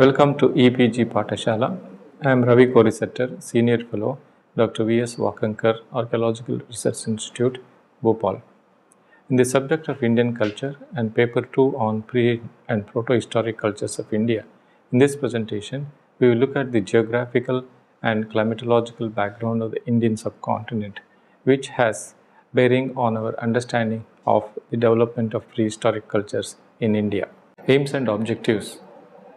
Welcome to EPG Pathashala. I am Ravi Korisettar, Senior Fellow, Dr. V.S. Wakankar, Archaeological Research Institute, Bhopal. In the subject of Indian culture and paper 2 on pre and proto-historic cultures of India, in this presentation, we will look at the geographical and climatological background of the Indian subcontinent, which has bearing on our understanding of the development of prehistoric cultures in India. Aims and objectives.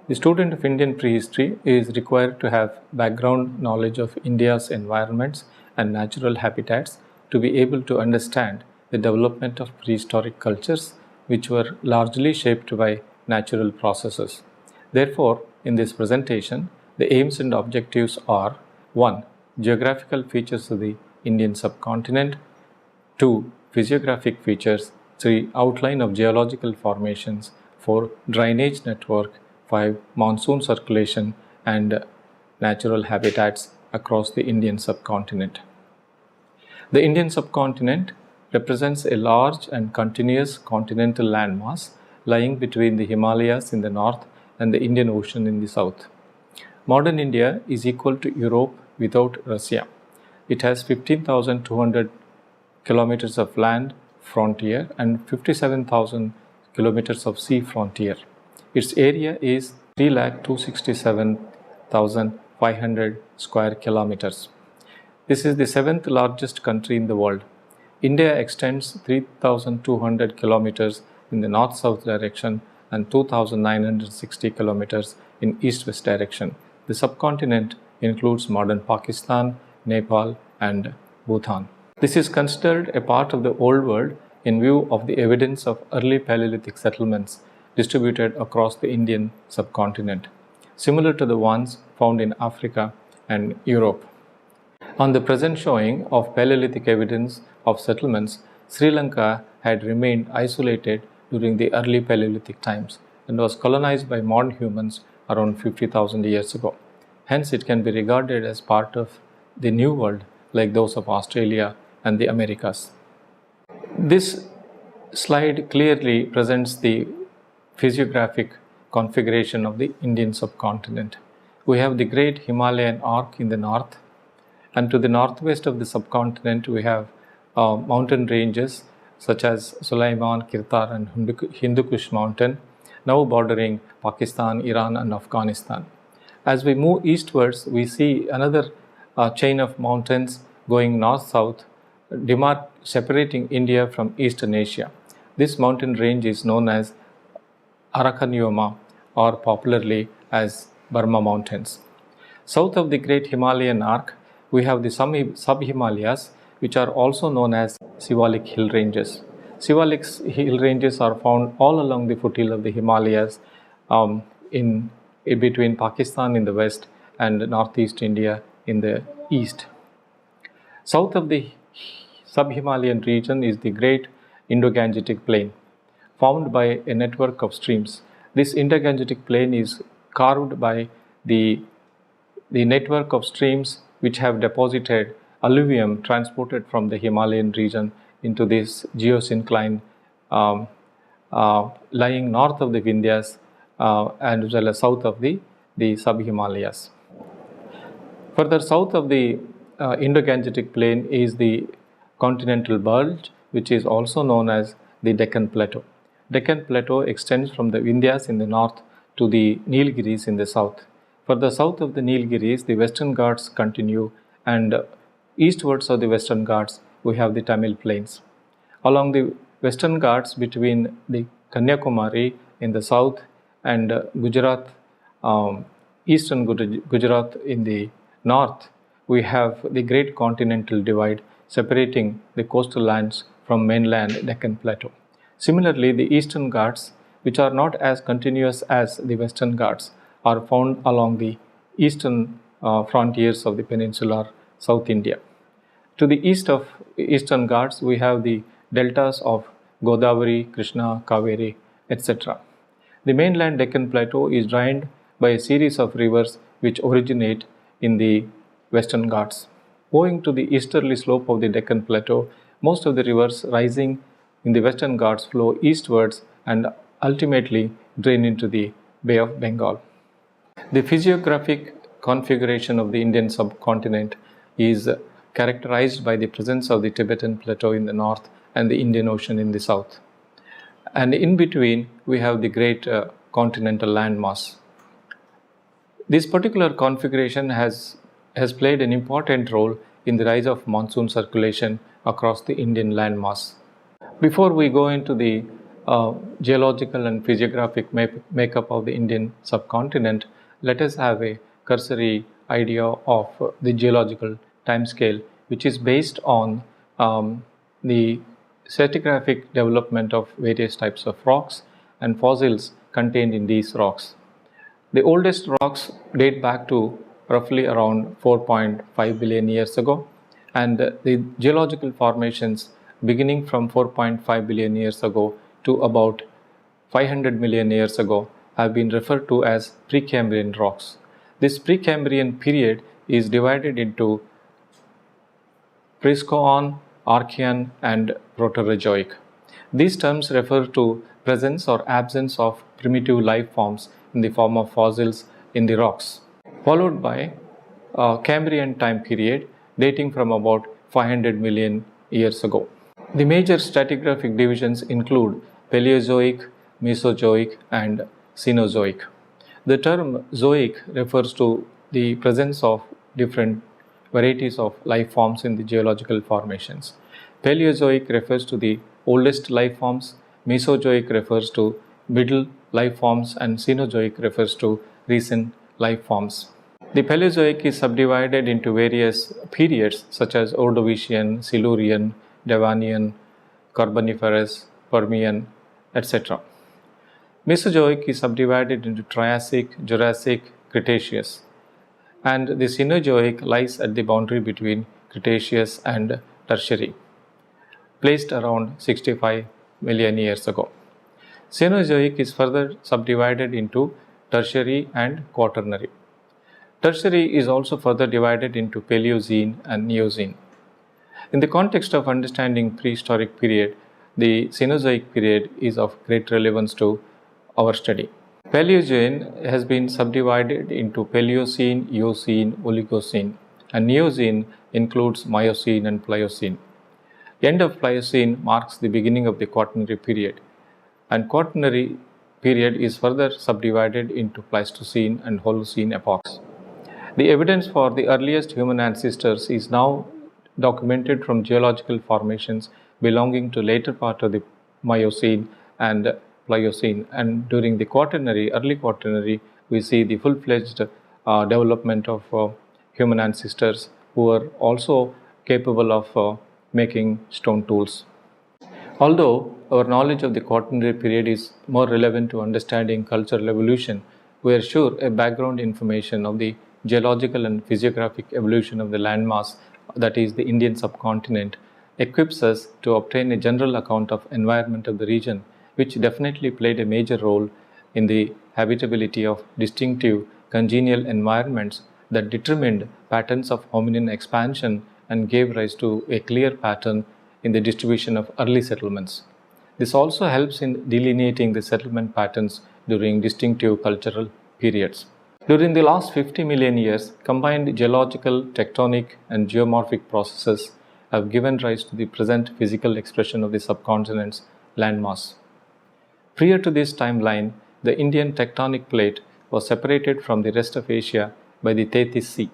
The student of Indian prehistory is required to have background knowledge of India's environments and natural habitats to be able to understand the development of prehistoric cultures, which were largely shaped by natural processes. Therefore, in this presentation, the aims and objectives are 1. Geographical features of the Indian subcontinent, 2. Physiographic features, 3. Outline of geological formations, 4. Drainage network, 5. Monsoon circulation and natural habitats across the Indian subcontinent. The Indian subcontinent represents a large and continuous continental landmass lying between the Himalayas in the north and the Indian Ocean in the south. Modern India is equal to Europe without Russia. It has 15,200 kilometers of land frontier and 57,000 kilometers of sea frontier. Its area is 3,267,500 square kilometers. This is the 7th largest country in the world. India extends 3,200 kilometers in the north-south direction and 2,960 kilometers in east-west direction. The subcontinent includes modern Pakistan, Nepal, and Bhutan. This is considered a part of the Old World in view of the evidence of early Paleolithic settlements distributed across the Indian subcontinent, similar to the ones found in Africa and Europe. On the present showing of Paleolithic evidence of settlements, Sri Lanka had remained isolated during the early Paleolithic times and was colonized by modern humans around 50,000 years ago. Hence, it can be regarded as part of the New World like those of Australia and the Americas. This slide clearly presents the physiographic configuration of the Indian subcontinent. We have the great Himalayan arc in the north, and to the northwest of the subcontinent we have mountain ranges such as Sulaiman, Kirtar and Hindu Kush mountain, now bordering Pakistan, Iran and Afghanistan. As we move eastwards, we see another chain of mountains going north-south, separating India from Eastern Asia. This mountain range is known as Arakanyoma, or popularly as Burma Mountains. South of the Great Himalayan Arc, we have the sub-Himalayas, which are also known as Sivalik Hill Ranges. Sivalik Hill Ranges are found all along the foothill of the Himalayas in between Pakistan in the west and northeast India in the east. South of the sub-Himalayan region is the Great Indo-Gangetic Plain, formed by a network of streams. This Indo-Gangetic Plain is carved by the network of streams which have deposited alluvium transported from the Himalayan region into this geosyncline lying north of the Vindhyas and as well as south of the sub-Himalayas. Further south of the Indo-Gangetic Plain is the continental bulge, which is also known as the Deccan Plateau. Deccan Plateau extends from the Vindhyas in the north to the Nilgiris in the south. Further south of the Nilgiris, the Western Ghats continue, and eastwards of the Western Ghats, we have the Tamil Plains. Along the Western Ghats between the Kanyakumari in the south and Gujarat, eastern Gujarat in the north, we have the Great Continental Divide separating the coastal lands from mainland Deccan Plateau. Similarly, the Eastern Ghats, which are not as continuous as the Western Ghats, are found along the eastern frontiers of the peninsular South India. To the east of Eastern Ghats, we have the deltas of Godavari, Krishna, Kaveri, etc. The mainland Deccan Plateau is drained by a series of rivers which originate in the Western Ghats. Owing to the easterly slope of the Deccan Plateau, most of the rivers rising in the Western Ghats flow eastwards and ultimately drain into the Bay of Bengal. The physiographic configuration of the Indian subcontinent is characterized by the presence of the Tibetan Plateau in the north and the Indian Ocean in the south. And in between, we have the great continental landmass. This particular configuration has played an important role in the rise of monsoon circulation across the Indian landmass. Before we go into the geological and physiographic makeup of the Indian subcontinent, let us have a cursory idea of the geological timescale, which is based on the stratigraphic development of various types of rocks and fossils contained in these rocks. The oldest rocks date back to roughly around 4.5 billion years ago, and the geological formations beginning from 4.5 billion years ago to about 500 million years ago have been referred to as Precambrian rocks. This Precambrian period is divided into Priscoan, Archean, and Proterozoic. These terms refer to presence or absence of primitive life forms in the form of fossils in the rocks, followed by a Cambrian time period dating from about 500 million years ago. The major stratigraphic divisions include Paleozoic, Mesozoic, and Cenozoic. The term zoic refers to the presence of different varieties of life forms in the geological formations. Paleozoic refers to the oldest life forms, Mesozoic refers to middle life forms, and Cenozoic refers to recent life forms. The Paleozoic is subdivided into various periods such as Ordovician, Silurian, Devonian, Carboniferous, Permian, etc. Mesozoic is subdivided into Triassic, Jurassic, Cretaceous, and the Cenozoic lies at the boundary between Cretaceous and Tertiary, placed around 65 million years ago. Cenozoic is further subdivided into Tertiary and Quaternary. Tertiary is also further divided into Paleocene and Neogene. In the context of understanding prehistoric period, the Cenozoic period is of great relevance to our study. Paleogene has been subdivided into Paleocene, Eocene, Oligocene, and Neogene includes Miocene and Pliocene. End of Pliocene marks the beginning of the Quaternary period, and Quaternary period is further subdivided into Pleistocene and Holocene epochs. The evidence for the earliest human ancestors is now documented from geological formations belonging to later part of the Miocene and Pliocene, and during the Quaternary, early Quaternary, we see the full-fledged development of human ancestors who were also capable of making stone tools. Although our knowledge of the Quaternary period is more relevant to understanding cultural evolution, we are sure a background information of the geological and physiographic evolution of the landmass, that is the Indian subcontinent, equips us to obtain a general account of environment of the region, which definitely played a major role in the habitability of distinctive congenial environments that determined patterns of hominin expansion and gave rise to a clear pattern in the distribution of early settlements. This also helps in delineating the settlement patterns during distinctive cultural periods. During the last 50 million years, combined geological, tectonic, and geomorphic processes have given rise to the present physical expression of the subcontinent's landmass. Prior to this timeline, the Indian tectonic plate was separated from the rest of Asia by the Tethys Sea.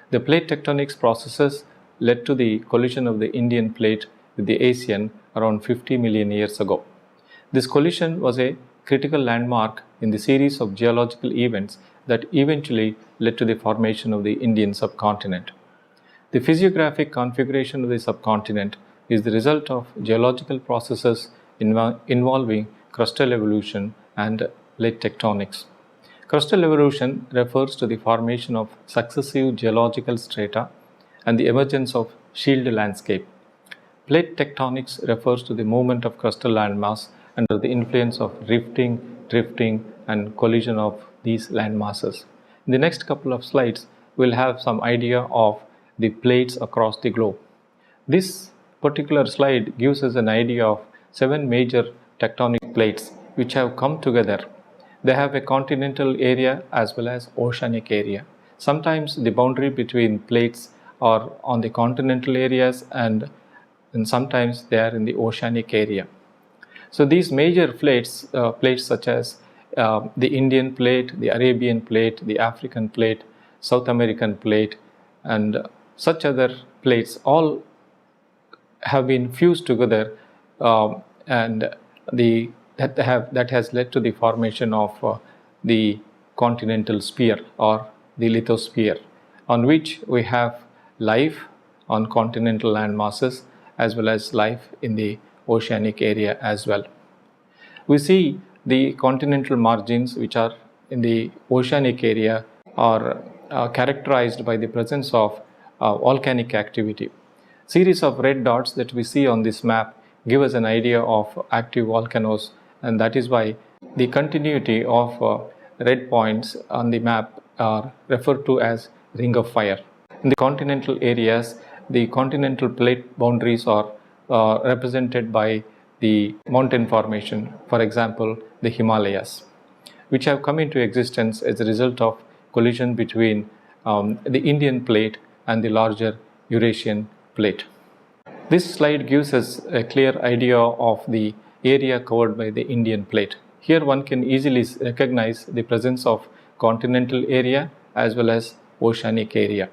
The plate tectonics processes led to the collision of the Indian plate with the Asian around 50 million years ago. This collision was a critical landmark in the series of geological events that eventually led to the formation of the Indian subcontinent. The physiographic configuration of the subcontinent is the result of geological processes involving crustal evolution and plate tectonics. Crustal evolution refers to the formation of successive geological strata and the emergence of shield landscape. Plate tectonics refers to the movement of crustal landmass under the influence of rifting, drifting, and collision of these land masses. In the next couple of slides, we'll have some idea of the plates across the globe. This particular slide gives us an idea of 7 major tectonic plates which have come together They have a continental area as well as oceanic area. Sometimes the boundary between plates are on the continental areas and sometimes they are in the oceanic area. So these major plates such as the Indian plate, the Arabian plate, the African plate, South American plate, and such other plates all have been fused together, and that has led to the formation of the continental sphere or the lithosphere, on which we have life on continental land masses as well as life in the oceanic area as well. We see the continental margins which are in the oceanic area are characterized by the presence of volcanic activity. Series of red dots that we see on this map give us an idea of active volcanoes, and that is why the continuity of red points on the map are referred to as ring of fire. In the continental areas, the continental plate boundaries are represented by the mountain formation, for example, the Himalayas, which have come into existence as a result of collision between the Indian plate and the larger Eurasian plate. This slide gives us a clear idea of the area covered by the Indian plate. Here one can easily recognize the presence of continental area as well as oceanic area.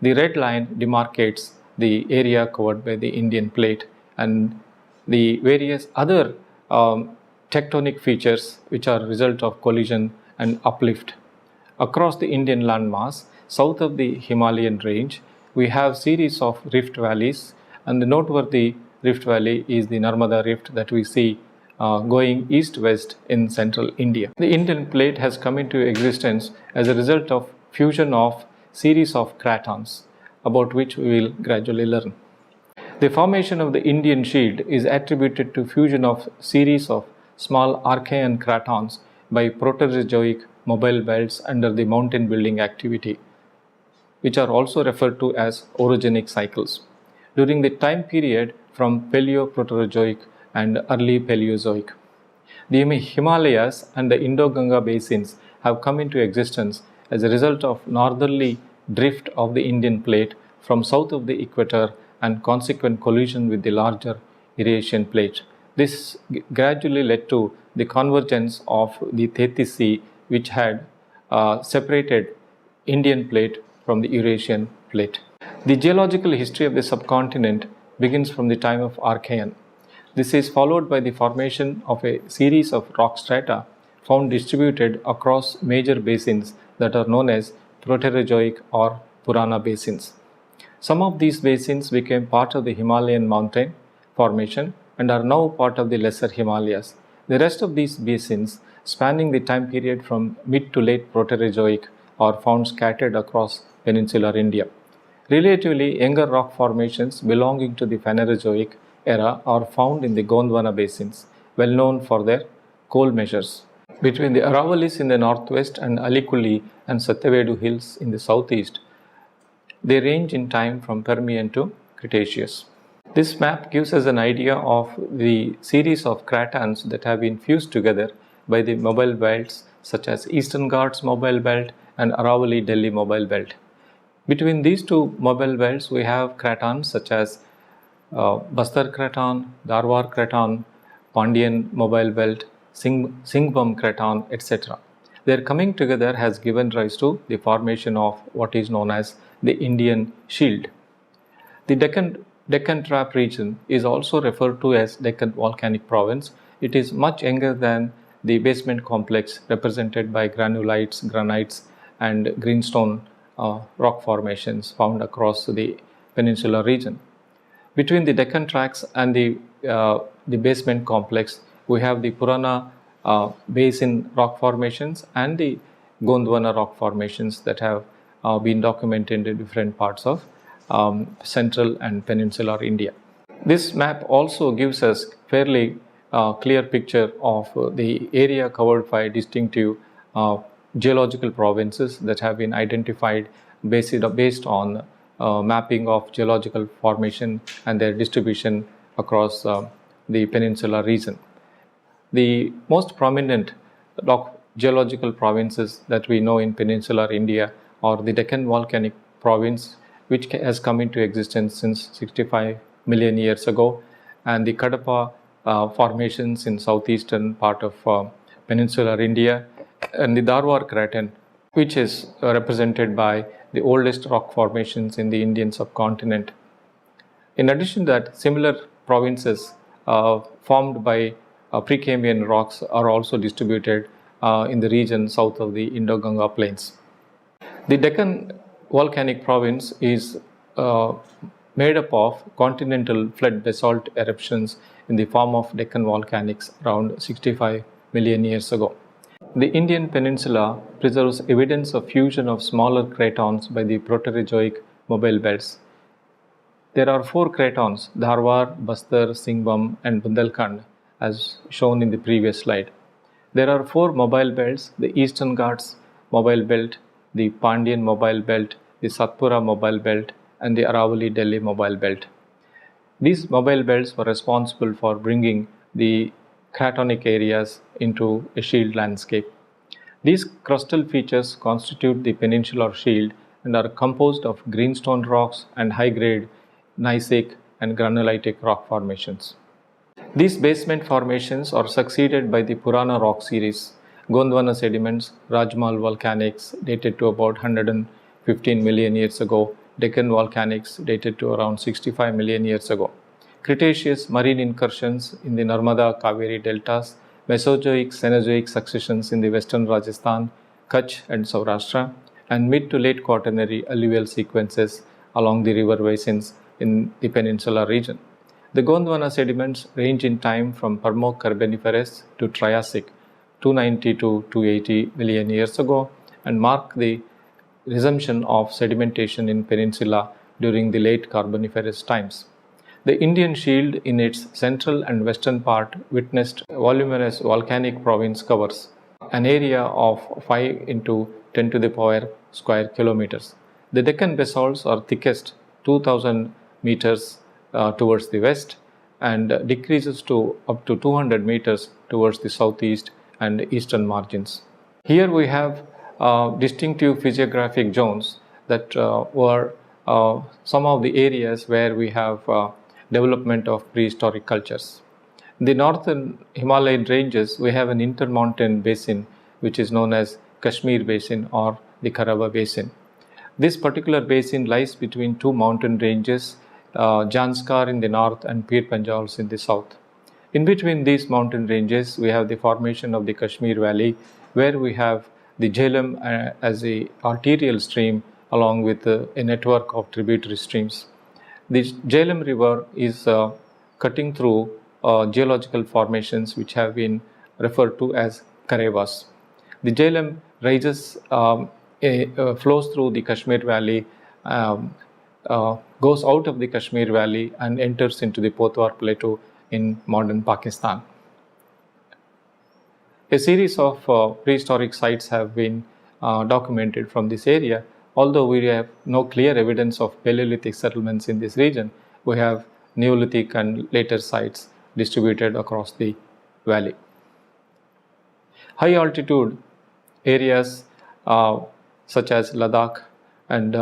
The red line demarcates the area covered by the Indian plate, and the various other tectonic features which are a result of collision and uplift. Across the Indian landmass, south of the Himalayan range, we have series of rift valleys, and the noteworthy rift valley is the Narmada rift that we see going east-west in central India. The Indian plate has come into existence as a result of fusion of series of cratons, about which we will gradually learn. The formation of the Indian shield is attributed to fusion of series of small Archean cratons by Proterozoic mobile belts under the mountain building activity, which are also referred to as orogenic cycles, during the time period from Paleo-Proterozoic and early Paleozoic. The Himalayas and the Indo-Ganga basins have come into existence as a result of northerly drift of the Indian plate from south of the equator and consequent collision with the larger Eurasian plate. This gradually led to the convergence of the Tethys Sea, which had separated Indian plate from the Eurasian plate. The geological history of the subcontinent begins from the time of Archean. This is followed by the formation of a series of rock strata found distributed across major basins that are known as Proterozoic or Purana basins. Some of these basins became part of the Himalayan mountain formation and are now part of the lesser Himalayas. The rest of these basins, spanning the time period from mid to late Proterozoic, are found scattered across peninsular India. Relatively younger rock formations belonging to the Phanerozoic era are found in the Gondwana basins, well known for their coal measures. Between the Aravalis in the northwest and Alikuli and Satyavedu hills in the southeast, they range in time from Permian to Cretaceous. This map gives us an idea of the series of cratons that have been fused together by the mobile belts such as Eastern Ghats mobile belt and Aravali Delhi mobile belt. Between these two mobile belts, we have cratons such as Bastar Craton, Dharwar Craton, Pandian mobile belt, Singhbhum Craton, etc. Their coming together has given rise to the formation of what is known as the Indian shield. The Deccan Trap region is also referred to as Deccan Volcanic Province. It is much younger than the basement complex represented by granulites, granites, and greenstone rock formations found across the peninsular region. Between the Deccan Tracts and the basement complex, we have the Purana basin rock formations and the Gondwana rock formations that have been documented in different parts of central and peninsular India. This map also gives us fairly clear picture of the area covered by distinctive geological provinces that have been identified based on mapping of geological formation and their distribution across the peninsular region. The most prominent rock geological provinces that we know in peninsular India are the Deccan Volcanic Province, which has come into existence since 65 million years ago, and the Kadapa formations in southeastern part of peninsular India, and the Dharwar Craton, which is represented by the oldest rock formations in the Indian subcontinent. In addition to that, similar provinces formed by Precambrian rocks are also distributed in the region south of the Indo-Ganga plains. The Deccan Volcanic Province is made up of continental flood basalt eruptions in the form of Deccan volcanics around 65 million years ago. The Indian peninsula preserves evidence of fusion of smaller cratons by the Proterozoic mobile belts. There are 4 cratons: Dharwar, Bastar, Singhbhum, and Bundelkhand, as shown in the previous slide. There are 4 mobile belts: the Eastern Ghats mobile belt, the Pandyan mobile belt, the Satpura mobile belt, and the Aravali Delhi mobile belt. These mobile belts were responsible for bringing the cratonic areas into a shield landscape. These crustal features constitute the peninsular shield and are composed of greenstone rocks and high-grade gneissic and granulitic rock formations. These basement formations are succeeded by the Purana rock series, Gondwana sediments, Rajmal volcanics dated to about 115 million years ago, Deccan volcanics dated to around 65 million years ago, Cretaceous marine incursions in the Narmada Kaveri deltas, Mesozoic Cenozoic successions in the western Rajasthan, Kutch and Saurashtra, and mid to late Quaternary alluvial sequences along the river basins in the peninsular region. The Gondwana sediments range in time from Permo-Carboniferous to Triassic, 290 to 280 million years ago, and mark the resumption of sedimentation in peninsula during the late Carboniferous times. The Indian shield in its central and western part witnessed voluminous volcanic province covers an area of 5 into 10 to the power square kilometers. The Deccan basalts are thickest 2000 meters towards the west and decreases to up to 200 meters towards the southeast and eastern margins. Here we have distinctive physiographic zones that were some of the areas where we have development of prehistoric cultures. In the northern Himalayan ranges, we have an intermountain basin which is known as Kashmir Basin or the Karava Basin. This particular basin lies between 2 mountain ranges, Janskar in the north and Pir Panjals in the south. In between these mountain ranges, we have the formation of the Kashmir Valley, where we have the Jhelum as a arterial stream along with a network of tributary streams. The Jhelum River is cutting through geological formations which have been referred to as Karevas. The Jhelum rises, flows through the Kashmir Valley, goes out of the Kashmir Valley and enters into the Potwar Plateau in modern Pakistan. A series of prehistoric sites have been documented from this area. Although we have no clear evidence of Paleolithic settlements in this region, we have Neolithic and later sites distributed across the valley. High altitude areas such as Ladakh and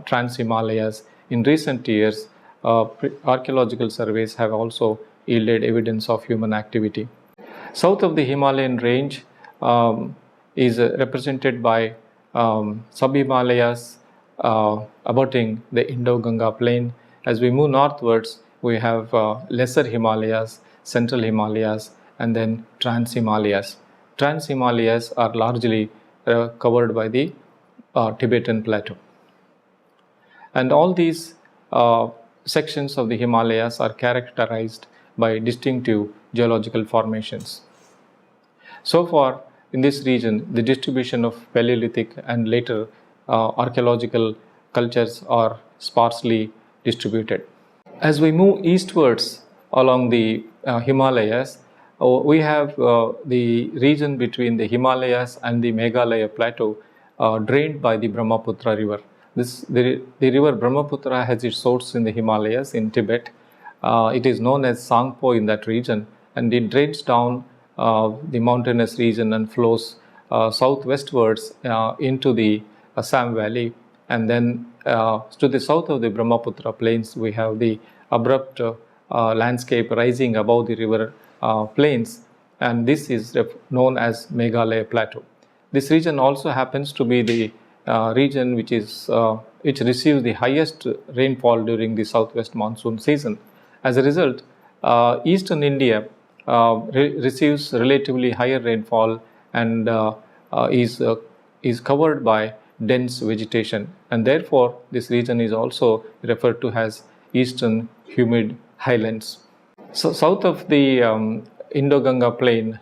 Trans-Himalayas, in recent years, archaeological surveys have also yielded evidence of human activity. South of the Himalayan range is represented by sub-Himalayas abutting the Indo-Ganga plain. As we move northwards, we have lesser Himalayas, central Himalayas, and then Trans-Himalayas. Trans-Himalayas are largely covered by the Tibetan plateau. And all these sections of the Himalayas are characterized by distinctive geological formations. So far, in this region, the distribution of Paleolithic and later archaeological cultures are sparsely distributed. As we move eastwards along the Himalayas, we have the region between the Himalayas and the Meghalaya plateau drained by the Brahmaputra river. The river Brahmaputra has its source in the Himalayas in Tibet. It is known as Sangpo in that region, and it drains down the mountainous region and flows southwestwards into the Assam Valley. And then to the south of the Brahmaputra plains, we have the abrupt landscape rising above the river plains, and this is known as Meghalaya Plateau. This region also happens to be the region which receives the highest rainfall during the southwest monsoon season. As a result, eastern India receives relatively higher rainfall and is covered by dense vegetation, and therefore this region is also referred to as eastern humid highlands. So south of the Indo-Ganga plain,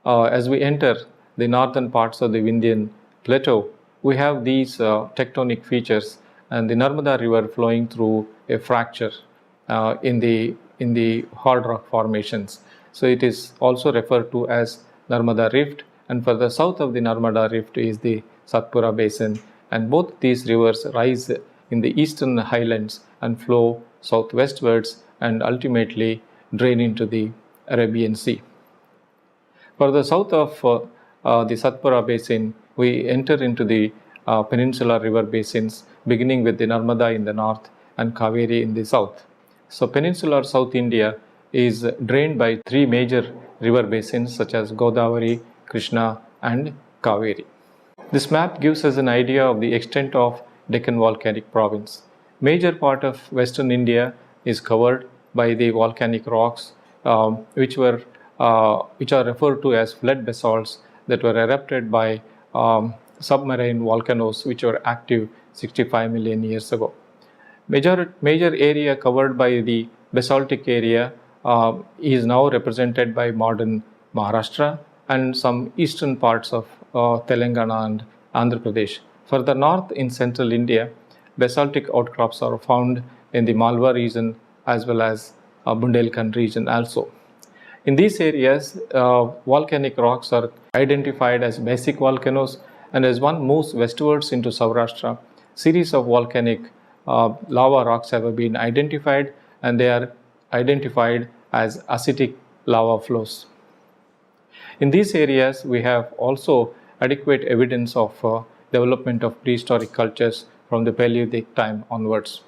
as we enter the northern parts of the Vindhyan plateau, we have these tectonic features and the Narmada river flowing through a fracture in the hard rock formations. So it is also referred to as Narmada Rift, and further south of the Narmada Rift is the Satpura Basin, and both these rivers rise in the eastern highlands and flow southwestwards and ultimately drain into the Arabian Sea. Further south of the Satpura Basin, we enter into the peninsular river basins, beginning with the Narmada in the north and Kaveri in the south. So peninsular South India is drained by three major river basins such as Godavari, Krishna and Kaveri. This map gives us an idea of the extent of Deccan Volcanic Province. Major part of western India is covered by the volcanic rocks which are referred to as flood basalts that were erupted by submarine volcanoes which were active 65 million years ago. Major area covered by the basaltic area is now represented by modern Maharashtra and some eastern parts of Telangana and Andhra Pradesh. Further north in central India, basaltic outcrops are found in the Malwa region as well as Bundelkhand region also. In these areas, volcanic rocks are identified as basic volcanoes, and as one moves westwards into Saurashtra, series of volcanic lava rocks have been identified, and they are identified as acidic lava flows. In these areas, we have also adequate evidence of development of prehistoric cultures from the Paleolithic time onwards.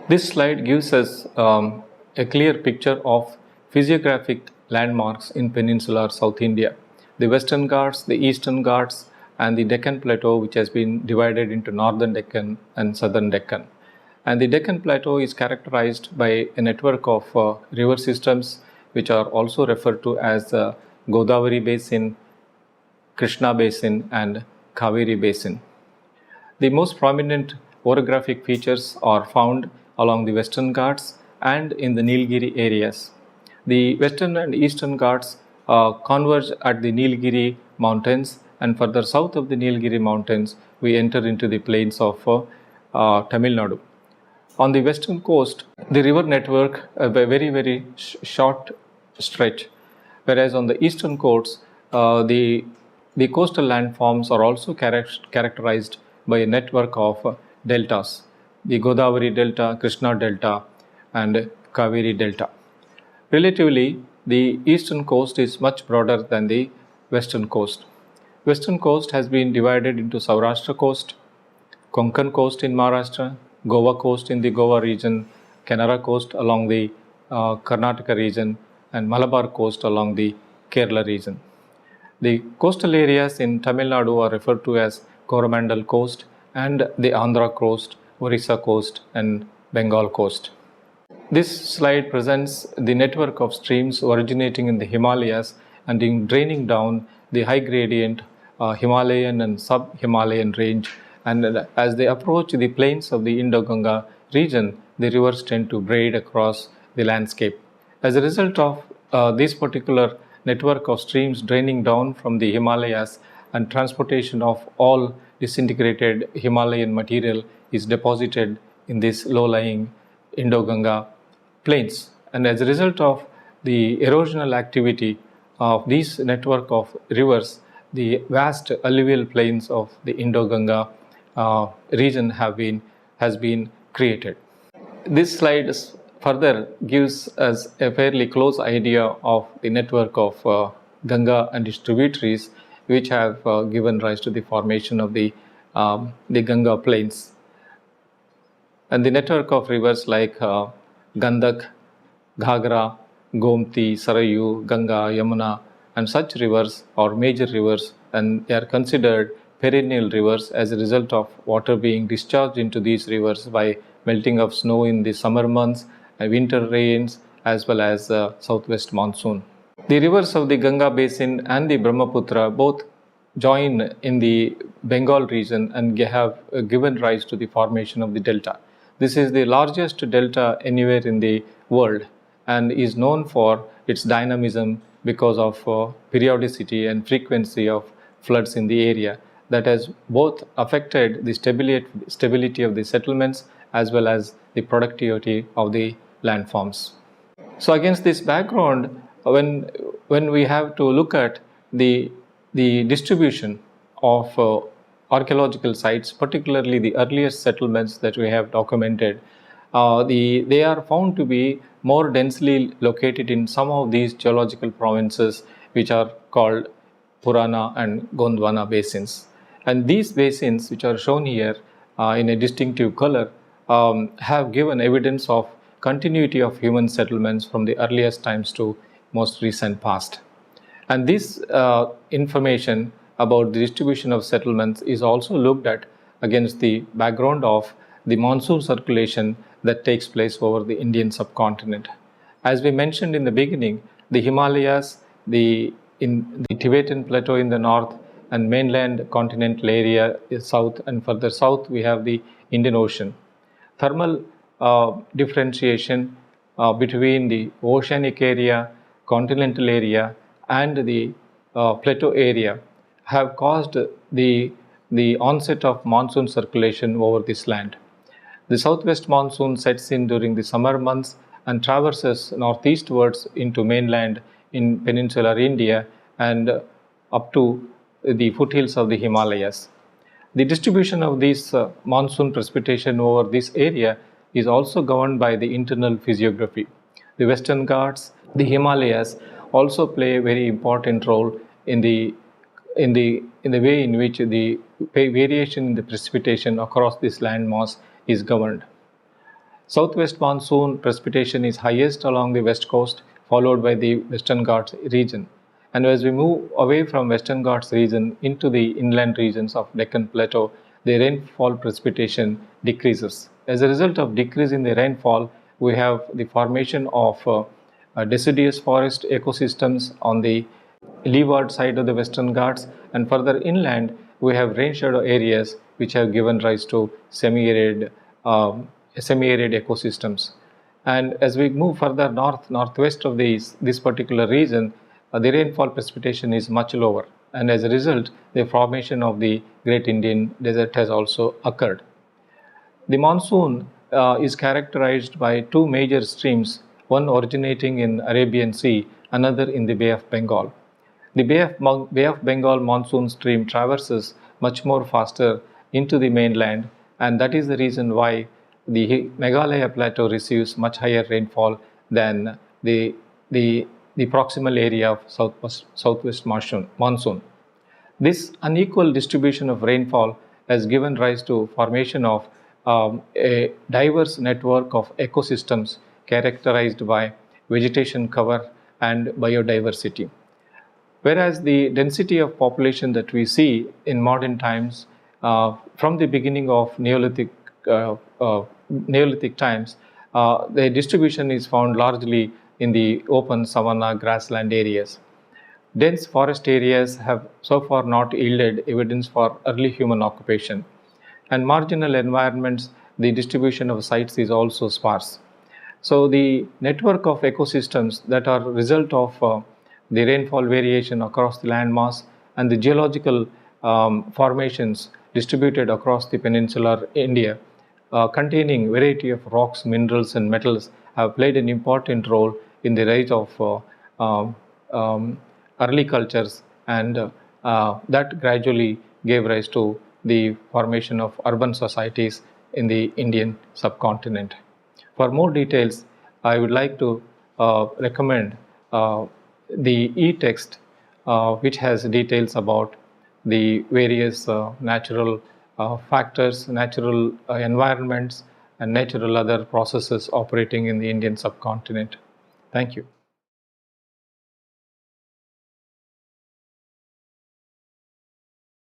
This slide gives us a clear picture of physiographic landmarks in peninsular South India. The Western Ghats, the Eastern Ghats, and the Deccan Plateau, which has been divided into Northern Deccan and Southern Deccan. And the Deccan Plateau is characterized by a network of river systems which are also referred to as the Godavari Basin, Krishna Basin and Kaveri Basin. The most prominent orographic features are found along the Western Ghats and in the Nilgiri areas. The Western and Eastern Ghats converge at the Nilgiri mountains, and further south of the Nilgiri mountains we enter into the plains of Tamil Nadu. On the western coast, the river network a very short stretch, whereas on the eastern coast, the coastal landforms are also characterized by a network of deltas, the Godavari Delta, Krishna Delta and Kaveri Delta. Relatively, the eastern coast is much broader than the western coast. Western coast has been divided into Saurashtra coast, Konkan coast in Maharashtra, Goa coast in the Goa region, Canara coast along the Karnataka region, and Malabar coast along the Kerala region. The coastal areas in Tamil Nadu are referred to as Coromandel coast and the Andhra coast, Orissa coast and Bengal coast. This slide presents the network of streams originating in the Himalayas and in draining down the high gradient Himalayan and sub-Himalayan range, and as they approach the plains of the Indo-Ganga region, the rivers tend to braid across the landscape. As a result of this particular network of streams draining down from the Himalayas, and transportation of all disintegrated Himalayan material is deposited in this low-lying Indo-Ganga plains, and as a result of the erosional activity of this network of rivers, the vast alluvial plains of the Indo-Ganga region has been created. This slide further gives us a fairly close idea of the network of Ganga and its tributaries, which have given rise to the formation of the Ganga plains. And the network of rivers like Gandak, Ghagra, Gomti, Sarayu, Ganga, Yamuna, and such rivers are major rivers, and they are considered perennial rivers as a result of water being discharged into these rivers by melting of snow in the summer months, winter rains, as well as southwest monsoon. The rivers of the Ganga basin and the Brahmaputra both join in the Bengal region and have given rise to the formation of the delta. This is the largest delta anywhere in the world and is known for its dynamism because of periodicity and frequency of floods in the area that has both affected the stability of the settlements as well as the productivity of the landforms. So against this background, when we have to look at the distribution of archaeological sites, particularly the earliest settlements that we have documented, they are found to be more densely located in some of these geological provinces, which are called Purana and Gondwana basins. And these basins, which are shown here in a distinctive color, have given evidence of continuity of human settlements from the earliest times to most recent past. And this information about the distribution of settlements is also looked at against the background of the monsoon circulation that takes place over the Indian subcontinent. As we mentioned in the beginning, the Himalayas, the Tibetan plateau in the north, and mainland continental area is south, and further south we have the Indian Ocean. Thermal differentiation between the oceanic area, continental area, and the plateau area have caused the onset of monsoon circulation over this land. The southwest monsoon sets in during the summer months and traverses northeastwards into mainland in peninsular India and up to the foothills of the Himalayas. The distribution of this monsoon precipitation over this area is also governed by the internal physiography. The Western Ghats, the Himalayas also play a very important role in the way in which the variation in the precipitation across this landmass is governed. Southwest monsoon precipitation is highest along the west coast, followed by the Western Ghats region. And as we move away from Western Ghats region into the inland regions of Deccan Plateau, the rainfall precipitation decreases. As a result of decrease in the rainfall, we have the formation of deciduous forest ecosystems on the leeward side of the Western Ghats, and further inland we have rain shadow areas which have given rise to semi-arid ecosystems. And as we move further northwest of this particular region, the rainfall precipitation is much lower, and as a result the formation of the Great Indian Desert has also occurred. The monsoon is characterized by two major streams, one originating in Arabian Sea, another in the Bay of Bengal. The Bay of Bengal monsoon stream traverses much more faster into the mainland, and that is the reason why the Meghalaya plateau receives much higher rainfall than the proximal area of southwest monsoon. This unequal distribution of rainfall has given rise to formation of a diverse network of ecosystems characterized by vegetation cover and biodiversity. Whereas the density of population that we see in modern times from the beginning of Neolithic times, the distribution is found largely in the open savanna grassland areas. Dense forest areas have so far not yielded evidence for early human occupation. And marginal environments, the distribution of sites is also sparse. So the network of ecosystems that are a result of the rainfall variation across the landmass and the geological formations distributed across the peninsular India, containing variety of rocks, minerals and metals, have played an important role in the rise of early cultures, and that gradually gave rise to the formation of urban societies in the Indian subcontinent. For more details, I would like to recommend the e-text which has details about the various natural factors, natural environments, and natural other processes operating in the Indian subcontinent. Thank you.